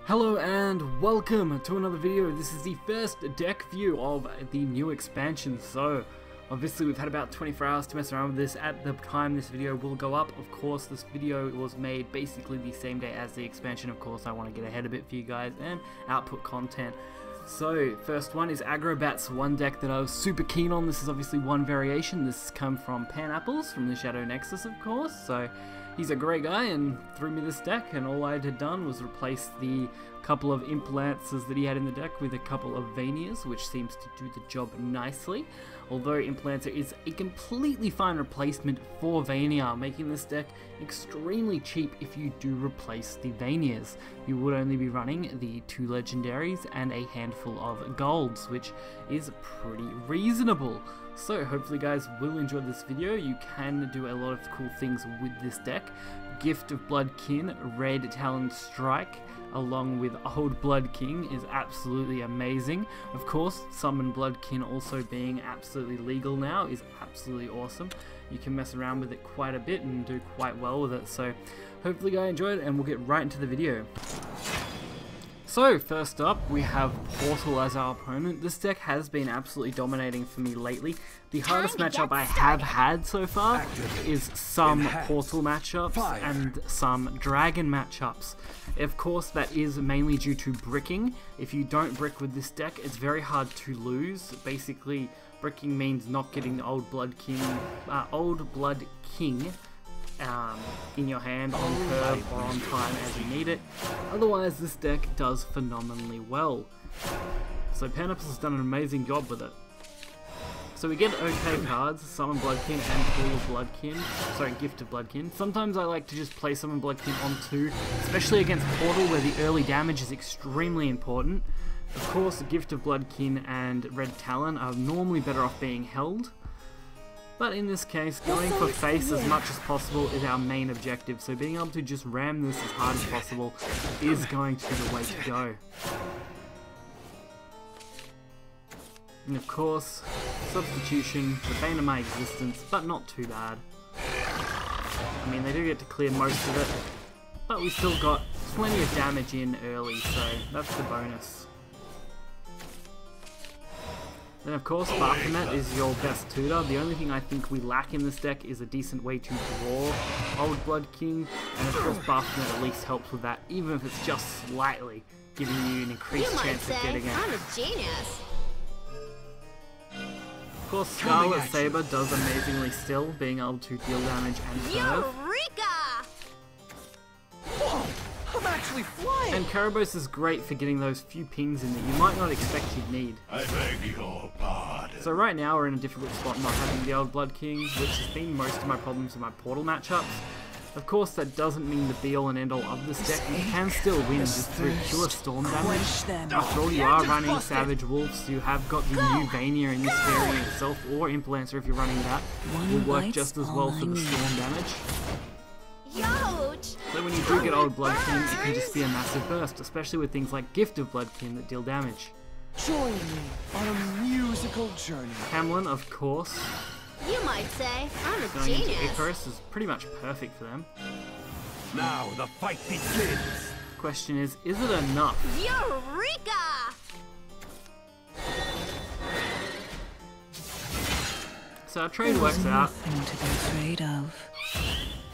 Hello and welcome to another video. This is the first deck view of the new expansion. So obviously we've had about 24 hours to mess around with this. At the time this video will go up, of course this video was made basically the same day as the expansion. Of course I want to get ahead a bit for you guys and output content. So first one is Aggro one deck that I was super keen on. This is obviously one variation. This has come from Pineapples from the Shadow Nexus, of course. So he's a great guy and threw me this deck, and all I had done was replace the couple of Implances that he had in the deck with a couple of Vanias, which seems to do the job nicely. Although Implanter is a completely fine replacement for Vania, making this deck extremely cheap if you do replace the Vanias. You would only be running the 2 legendaries and a handful of golds, which is pretty reasonable. So hopefully you guys will enjoy this video. You can do a lot of cool things with this deck. Gift of Bloodkin, Red Talon Strike, along with Old Blood King is absolutely amazing. Of course, Summon Bloodkin also being absolutely legal now is absolutely awesome. You can mess around with it quite a bit and do quite well with it. So hopefully you guys enjoyed it, and we'll get right into the video. So first up we have Portal as our opponent. This deck has been absolutely dominating for me lately. The hardest matchup I have had so far is some Portal matchups and some Dragon matchups. Of course that is mainly due to bricking. If you don't brick with this deck, it's very hard to lose. Basically bricking means not getting the Old Blood King in your hand on curve or on time as you need it. Otherwise this deck does phenomenally well. So Pineapples has done an amazing job with it. So we get okay cards, Summon Bloodkin and Pool of Bloodkin, sorry, Gift of Bloodkin. Sometimes I like to just play Summon Bloodkin on 2, especially against Portal where the early damage is extremely important. Of course, Gift of Bloodkin and Red Talon are normally better off being held. But in this case, going for face as much as possible is our main objective, so being able to just ram this as hard as possible is going to be the way to go. And of course, Substitution, the bane of my existence, but not too bad. I mean, they do get to clear most of it, but we still got plenty of damage in early, so that's the bonus. Then of course, Bahamut is your best tutor. The only thing I think we lack in this deck is a decent way to draw Old Blood King, and of course Bahamut at least helps with that, even if it's just slightly, giving you an increased chance of getting it. I'm a genius. Of course, Scarlet Saber does amazingly still, being able to deal damage and curve. Eureka! Whoa! I'm actually flying! And Karabos is great for getting those few pings in that you might not expect you'd need. I beg your pardon. So right now we're in a difficult spot not having the Old Blood King, which has been most of my problems with my Portal matchups. Of course that doesn't mean the be all and end all of this deck. You can still win just through pure storm damage. After all, you are running Savage Wolves, you have got the new Vania in this variant itself, or Implanter if you're running that. Will work just as well for the storm damage. So when you do get Old Bloodkin, it can just be a massive burst, especially with things like Gift of Bloodkin that deal damage. Join me on a musical journey. Hamlin, of course. You might say I'm a Going into genius. Icarus is pretty much perfect for them. Now the fight begins. Question is it enough? Eureka! So our trade works out. Nothing to be afraid of.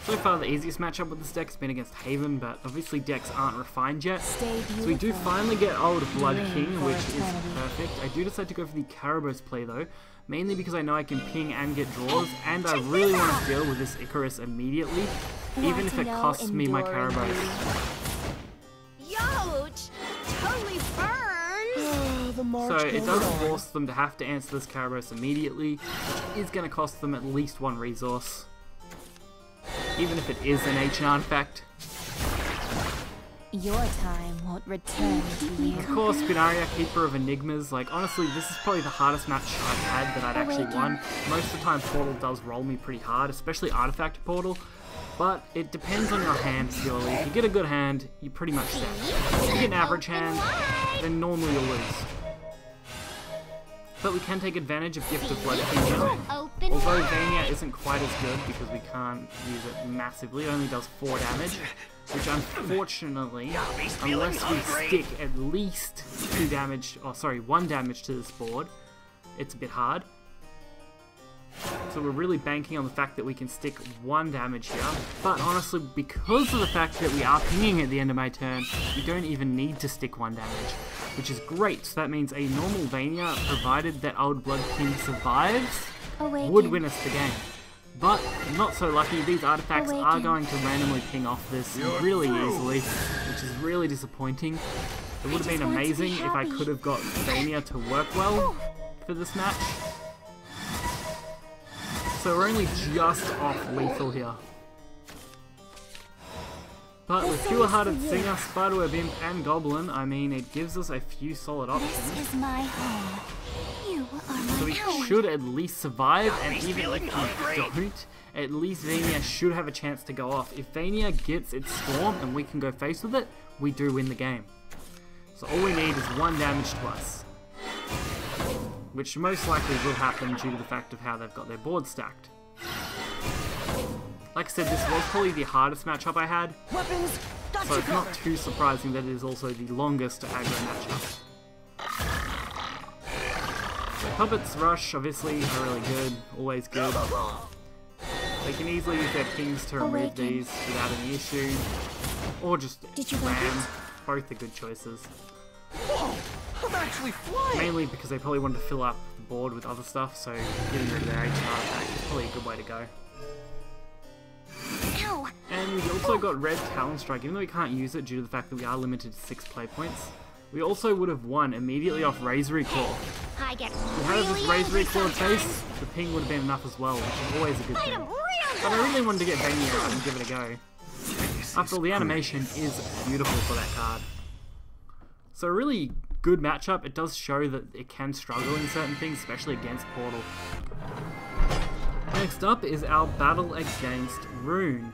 So far the easiest matchup with this deck has been against Haven, but obviously decks aren't refined yet. So we do finally get Old Blood King, which is perfect. I do decide to go for the Karabos play though, mainly because I know I can ping and get draws, and I really want to deal with this Icarus immediately, even if it costs me my Karabos. Youch! Totally burns! So it does force them to have to answer this Karabos immediately, which is going to cost them at least 1 resource. Even if it is an ancient artifact. Your time won't return to you. Of course, Binaria, Keeper of Enigmas, like honestly this is probably the hardest match I've had that I'd actually won. Most of the time Portal does roll me pretty hard, especially Artifact Portal, but it depends on your hand purely. If you get a good hand, you're pretty much set. If you get an average hand, then normally you'll lose. But we can take advantage of Gift of Blood King. been Although hurt. Vania isn't quite as good because we can't use it massively, it only does 4 damage, which unfortunately, unless we stick at least 1 damage to this board, it's a bit hard. So we're really banking on the fact that we can stick 1 damage here, but honestly, because of the fact that we are pinging at the end of my turn, we don't even need to stick 1 damage, which is great. So that means a normal Vania, provided that Old Blood King survives, would win us the game. But not so lucky, these artifacts are going to randomly ping off this really easily, which is really disappointing. It would have been amazing if I could have got Vania to work well for this match. So we're only just off lethal here. But with Pure-Hearted Singer, Spiderweb Imp, and Goblin, I mean, it gives us a few solid options. This is my home. You are my So we should at least survive, and even if we don't, at least Vania should have a chance to go off. If Vania gets its Storm and we can go face with it, we do win the game. So all we need is 1 damage to us, which most likely will happen due to the fact of how they've got their board stacked. Like I said, this was probably the hardest matchup I had, Weapons, got so you it's not covered. too surprising that it is also the longest aggro matchup. Puppets Rush, obviously, are really good, always good. They can easily use their pings to remove these without any issue, or just ram. Both are good choices. Whoa, I'm actually flying. Mainly because they probably wanted to fill up the board with other stuff, so getting rid of their HR attack is probably a good way to go. And we also got Red Talon Strike, even though we can't use it due to the fact that we are limited to 6 play points. We also would have won immediately off Razory Claw. I get If we had this Razory Claw face, the ping would have been enough as well, which is always a good thing. But I really wanted to get Vania out and give it a go. After all, the animation is beautiful for that card. So a really good matchup. It does show that it can struggle in certain things, especially against Portal. Next up is our battle against Rune.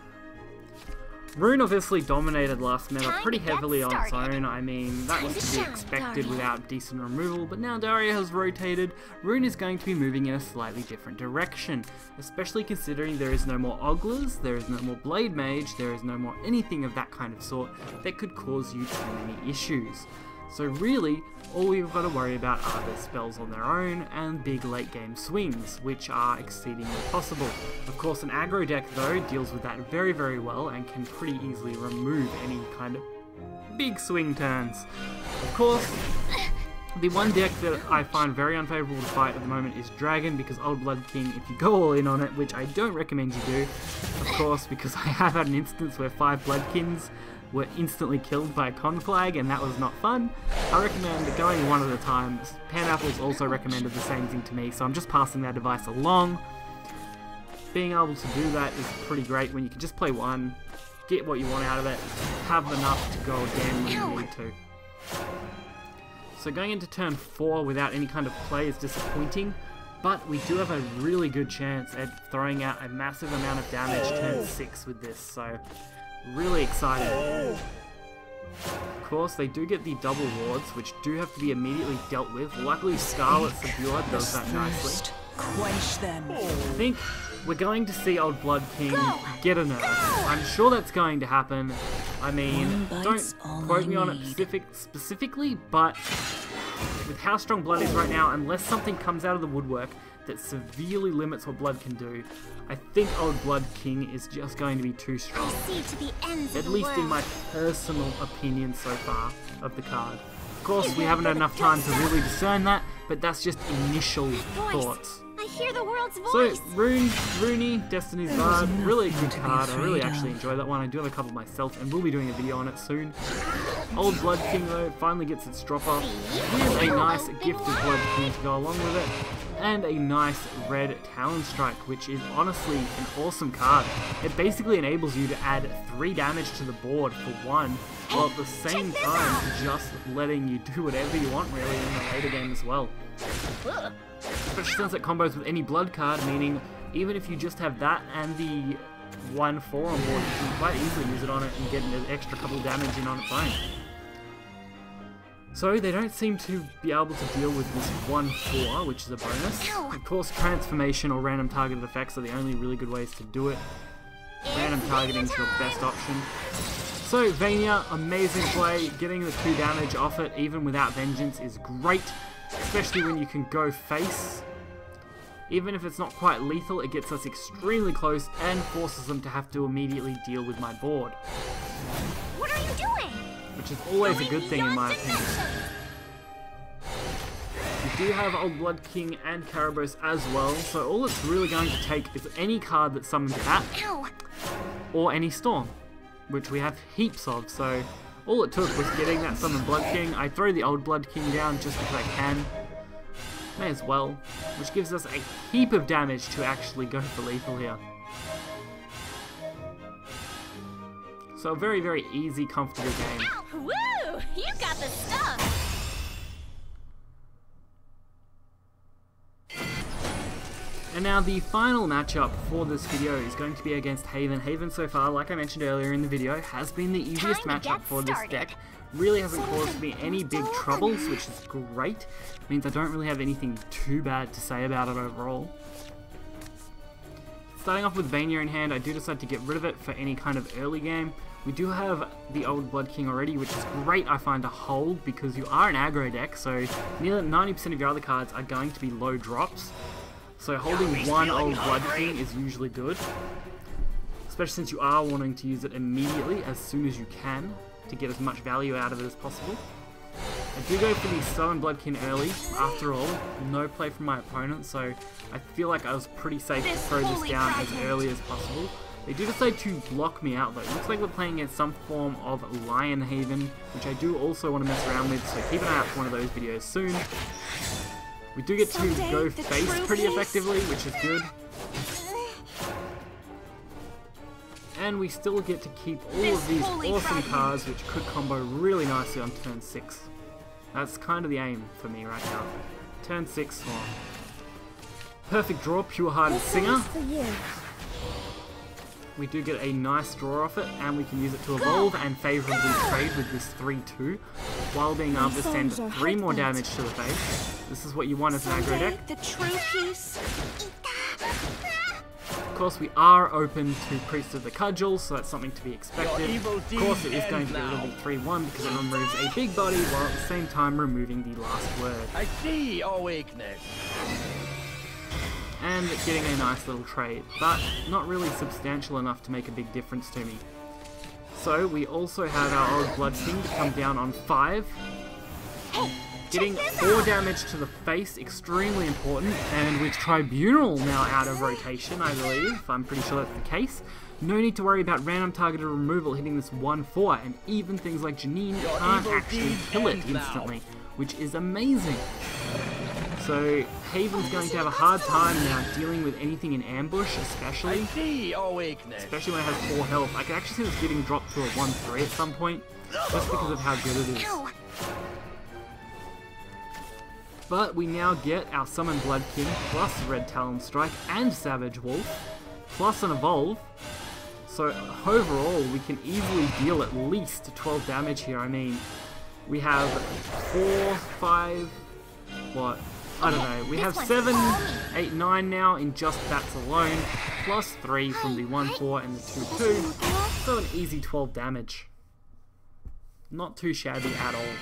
Rune obviously dominated last meta pretty heavily on its own. I mean, that was to be expected without decent removal, but now Daria has rotated, Rune is going to be moving in a slightly different direction, especially considering there is no more Ogglers, there is no more Blade Mage, there is no more anything of that kind of sort that could cause you too many issues. So really, all we've got to worry about are their spells on their own and big late game swings, which are exceedingly possible. Of course, an aggro deck though deals with that very, very well and can pretty easily remove any kind of big swing turns. Of course, the one deck that I find very unfavourable to fight at the moment is Dragon, because Old Blood King, if you go all in on it, which I don't recommend you do, of course, because I have had an instance where 5 Bloodkins were instantly killed by a conflag, and that was not fun. I recommend going one at a time. Panapples also recommended the same thing to me, so I'm just passing that advice along. Being able to do that is pretty great when you can just play one, get what you want out of it, have enough to go again when you need to. So going into turn 4 without any kind of play is disappointing, but we do have a really good chance at throwing out a massive amount of damage turn 6 with this, so really excited. Of course, they do get the double wards, which do have to be immediately dealt with. Luckily, Scarlet Subduer does that nicely. Quench them. I think we're going to see Old Blood King get a nerf. I'm sure that's going to happen. I mean, don't quote me on it specifically, but with how strong Blood is right now, unless something comes out of the woodwork that severely limits what Blood can do, I think Old Blood King is just going to be too strong. At least in my personal opinion so far of the card. Of course, we haven't had enough time to really discern that, but that's just initial thoughts. I hear the world's So, voice. Rooney, Destiny's Bard, really good card. I really actually enjoy that one. I do have a couple myself, and we'll be doing a video on it soon. Old Blood King, though, finally gets its drop off with a nice Gift of Blood King to go along with it, and a nice Red Talon Strike, which is honestly an awesome card. It basically enables you to add 3 damage to the board for 1, while at the same time just letting you do whatever you want really in the later game as well. Especially since it combos with any blood card, meaning even if you just have that and the 1/4 on board, you can quite easily use it on it and get an extra couple damage in on its own. So they don't seem to be able to deal with this 1/4, which is a bonus. Of course, transformation or random targeted effects are the only really good ways to do it. Random targeting is your best option. So Vania, amazing play. Getting the 2 damage off it, even without Vengeance, is great. Especially when you can go face. Even if it's not quite lethal, it gets us extremely close and forces them to have to immediately deal with my board. What are you doing? Which is always a good thing in my opinion. We do have Old Blood King and Karabos as well, so all it's really going to take is any card that summons that, or any Storm, which we have heaps of, so all it took was getting that Summon Blood King. I throw the Old Blood King down just because I can. May as well, which gives us a heap of damage to actually go for lethal here. So a very, very easy, comfortable game. Woo! You got the stuff! And now the final matchup for this video is going to be against Haven. Haven so far, like I mentioned earlier in the video, has been the easiest matchup for this deck. Really hasn't caused me any big troubles, which is great. Means I don't really have anything too bad to say about it overall. Starting off with Vania in hand, I do decide to get rid of it for any kind of early game. We do have the Old Blood King already, which is great, I find, to hold, because you are an aggro deck, so nearly 90% of your other cards are going to be low drops. So holding one Old Blood King is usually good, especially since you are wanting to use it immediately as soon as you can to get as much value out of it as possible. I do go for the Summon Blood King early. After all, no play from my opponent, so I feel like I was pretty safe to throw this down as early as possible. They do decide to block me out though. It looks like we're playing against some form of Lion Haven, which I do also want to mess around with, so keep an eye out for one of those videos soon. We do get to go face pretty effectively, which is good. And we still get to keep all of these awesome cards, which could combo really nicely on turn 6. That's kind of the aim for me right now. Turn 6 Swarm. Perfect draw, Pure Hearted Singer. We do get a nice draw off it, and we can use it to evolve and favourably trade with this 3/2, while being able to send 3 more damage to the face. This is what you want as an aggro deck. The true piece. Of course, we are open to Priest of the Cudgel, so that's something to be expected. Of course, it is going to be a little bit 3/1 because it removes a big body while at the same time removing the last word. I see your weakness. And getting a nice little trade, but not really substantial enough to make a big difference to me. So we also have our Old Blood King to come down on 5. Getting 4 damage to the face, extremely important, and with Tribunal now out of rotation, I believe, I'm pretty sure that's the case. No need to worry about random targeted removal hitting this 1/4, and even things like Janine can't actually kill it instantly, which is amazing. So Haven's going to have a hard time now dealing with anything in ambush, especially. Especially when it has 4 health. I can actually see this getting dropped to a 1/3 at some point, just because of how good it is. But we now get our Summon Blood King, plus Red Talon Strike and Savage Wolf, plus an Evolve. So overall, we can easily deal at least 12 damage here. I mean, we have 4, 5, what? I don't know. We have 7, 8, 9 now in just bats alone, plus 3 from the 1/4 and the 2/2. So an easy 12 damage. Not too shabby at all.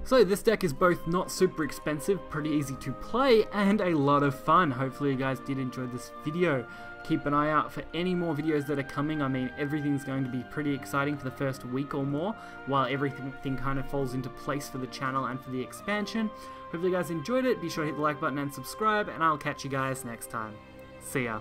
So this deck is both not super expensive, pretty easy to play, and a lot of fun. Hopefully you guys did enjoy this video. Keep an eye out for any more videos that are coming. I mean, everything's going to be pretty exciting for the first week or more, while everything kind of falls into place for the channel and for the expansion. Hopefully you guys enjoyed it. Be sure to hit the like button and subscribe, and I'll catch you guys next time. See ya.